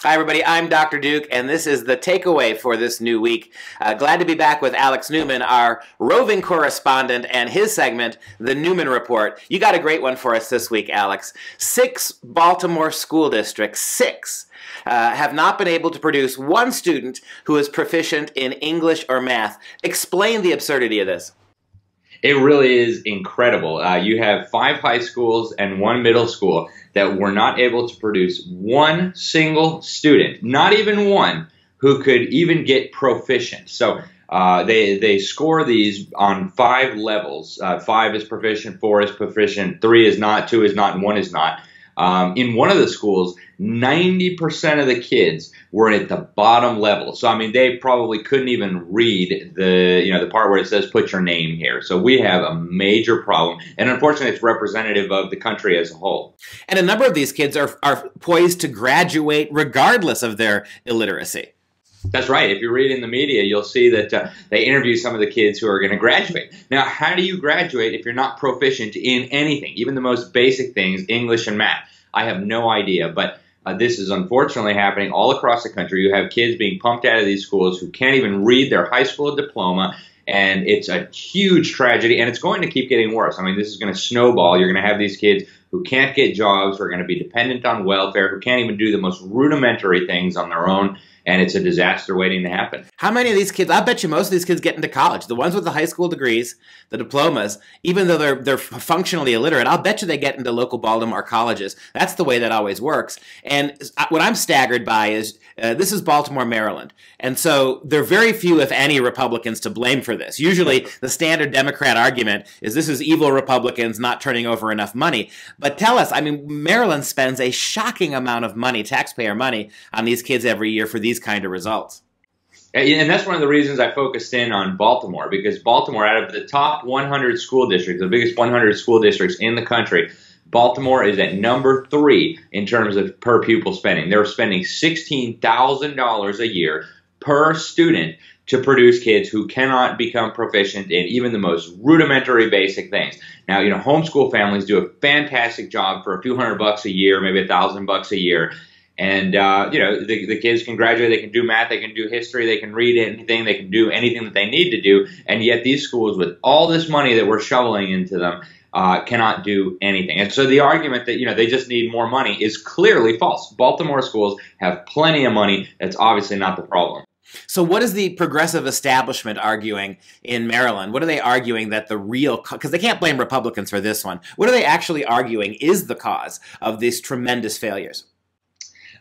Hi, everybody. I'm Dr. Duke, and this is the takeaway for this new week. Glad to be back with Alex Newman, our roving correspondent, and his segment, The Newman Report. You got a great one for us this week, Alex. 6 Baltimore school districts, have not been able to produce one student who is proficient in English or math. Explain the absurdity of this. It really is incredible. You have 5 high schools and 1 middle school that were not able to produce one single student, not even one, who could even get proficient. So they score these on 5 levels. 5 is proficient, 4 is proficient, 3 is not, 2 is not, and 1 is not. In one of the schools, 90% of the kids were at the bottom level. So, I mean, they probably couldn't even read the part where it says put your name here. So we have a major problem. And unfortunately, it's representative of the country as a whole. And a number of these kids are poised to graduate regardless of their illiteracy. That's right. If you read in the media, you'll see that they interview some of the kids who are going to graduate. Now, how do you graduate if you're not proficient in anything, even the most basic things, English and math? I have no idea, but this is unfortunately happening all across the country. You have kids being pumped out of these schools who can't even read their high school diploma, and it's a huge tragedy, and it's going to keep getting worse. I mean, this is going to snowball. You're going to have these kids who can't get jobs, who are going to be dependent on welfare, who can't even do the most rudimentary things on their own. And it's a disaster waiting to happen. How many of these kids, I bet you most of these kids get into college. The ones with the high school degrees, the diplomas, even though they're functionally illiterate, I'll bet you they get into local Baltimore colleges. That's the way that always works. And what I'm staggered by is this is Baltimore, Maryland. And so there are very few, if any, Republicans to blame for this. Usually the standard Democrat argument is this is evil Republicans not turning over enough money. But tell us, I mean, Maryland spends a shocking amount of money, taxpayer money, on these kids every year for these kind of results. And that's one of the reasons I focused in on Baltimore, because Baltimore, out of the top 100 school districts, the biggest 100 school districts in the country, Baltimore is at number 3 in terms of per pupil spending. They're spending $16,000 a year per student to produce kids who cannot become proficient in even the most rudimentary basic things. Now, homeschool families do a fantastic job for a few $100 a year, maybe $1,000 a year. And, the kids can graduate, they can do math, they can do history, they can read anything, they can do anything that they need to do. And yet these schools, with all this money that we're shoveling into them, cannot do anything. And so the argument that, they just need more money is clearly false. Baltimore schools have plenty of money. That's obviously not the problem. So what is the progressive establishment arguing in Maryland? What are they arguing that the real, because they can't blame Republicans for this one, what are they actually arguing is the cause of these tremendous failures?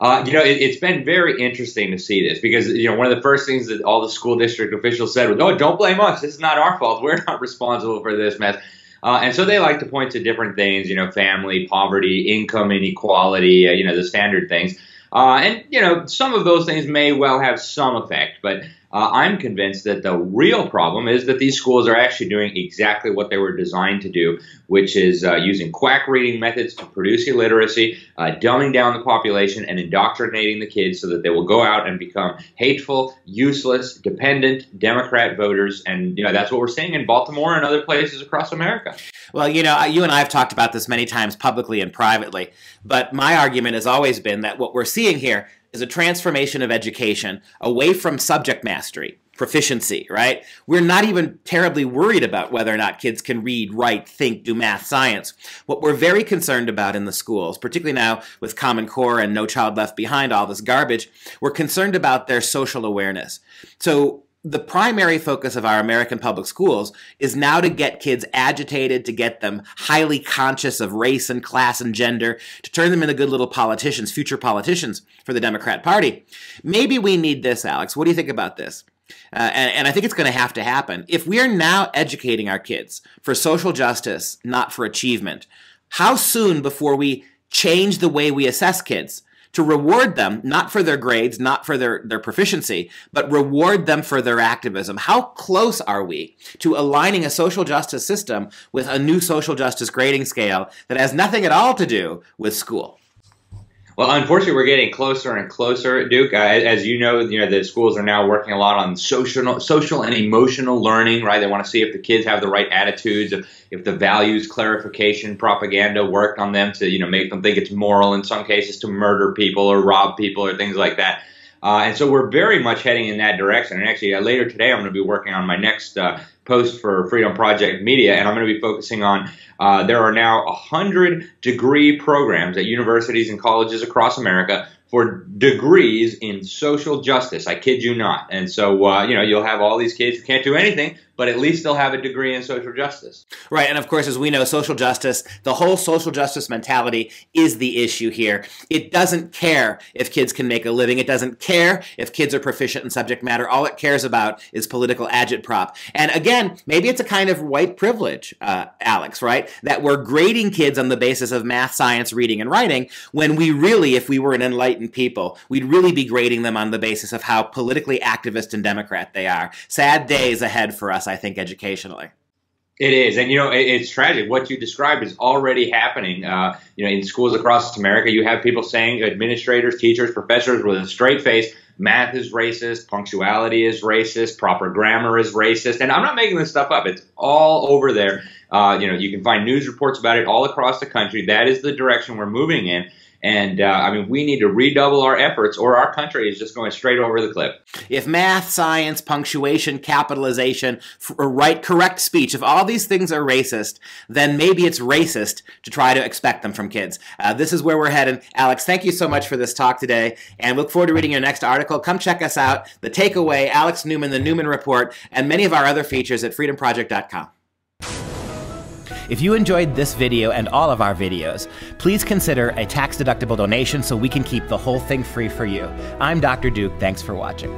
It's been very interesting to see this because, one of the first things that all the school district officials said was, oh, don't blame us. This is not our fault. We're not responsible for this mess. And so they like to point to different things, family, poverty, income inequality, the standard things. And some of those things may well have some effect, but I'm convinced that the real problem is that these schools are actually doing exactly what they were designed to do, which is using quack reading methods to produce illiteracy, dumbing down the population, and indoctrinating the kids so that they will go out and become hateful, useless, dependent Democrat voters. And, that's what we're seeing in Baltimore and other places across America. Well, you and I have talked about this many times publicly and privately, but my argument has always been that what we're seeing here is a transformation of education away from subject mastery, proficiency, right? We're not even terribly worried about whether or not kids can read, write, think, do math, science. What we're very concerned about in the schools, particularly now with Common Core and No Child Left Behind, all this garbage, we're concerned about their social awareness. So the primary focus of our American public schools is now to get kids agitated, to get them highly conscious of race and class and gender, to turn them into good little politicians, future politicians for the Democrat Party. Maybe we need this, Alex. What do you think about this? And I think it's going to have to happen. If we are now educating our kids for social justice, not for achievement, how soon before we change the way we assess kids to reward them, not for their grades, not for their proficiency, but reward them for their activism? How close are we to aligning a social justice system with a new social justice grading scale that has nothing at all to do with school? Well, unfortunately, we're getting closer and closer, Duke. As you know, the schools are now working a lot on social and emotional learning, right? They want to see if the kids have the right attitudes, if the values clarification propaganda worked on them to, make them think it's moral in some cases to murder people or rob people or things like that. And so we're very much heading in that direction. And actually, later today, I'm going to be working on my next post for Freedom Project Media, and I'm going to be focusing on there are now 100 degree programs at universities and colleges across America for degrees in social justice. I kid you not. And so, you'll have all these kids who can't do anything, but at least they'll have a degree in social justice. Right. And of course, as we know, social justice, the whole social justice mentality is the issue here. It doesn't care if kids can make a living. It doesn't care if kids are proficient in subject matter. All it cares about is political agitprop. And again, maybe it's a kind of white privilege, Alex, right? That we're grading kids on the basis of math, science, reading, and writing, when we really, if we were an enlightened people, we'd really be grading them on the basis of how politically activist and Democrat they are. Sad days ahead for us, I think, educationally. It is. And, it's tragic. What you described is already happening. In schools across America, you have people saying, administrators, teachers, professors with a straight face, math is racist, punctuality is racist, proper grammar is racist. And I'm not making this stuff up. It's all over there. You can find news reports about it all across the country. That is the direction we're moving in. And, we need to redouble our efforts, or our country is just going straight over the cliff. If math, science, punctuation, capitalization, correct speech, if all these things are racist, then maybe it's racist to try to expect them from kids. This is where we're headed. Alex, thank you so much for this talk today, and look forward to reading your next article. Come check us out, The Takeaway, Alex Newman, The Newman Report, and many of our other features at freedomproject.com. If you enjoyed this video and all of our videos, please consider a tax-deductible donation so we can keep the whole thing free for you. I'm Dr. Duke. Thanks for watching.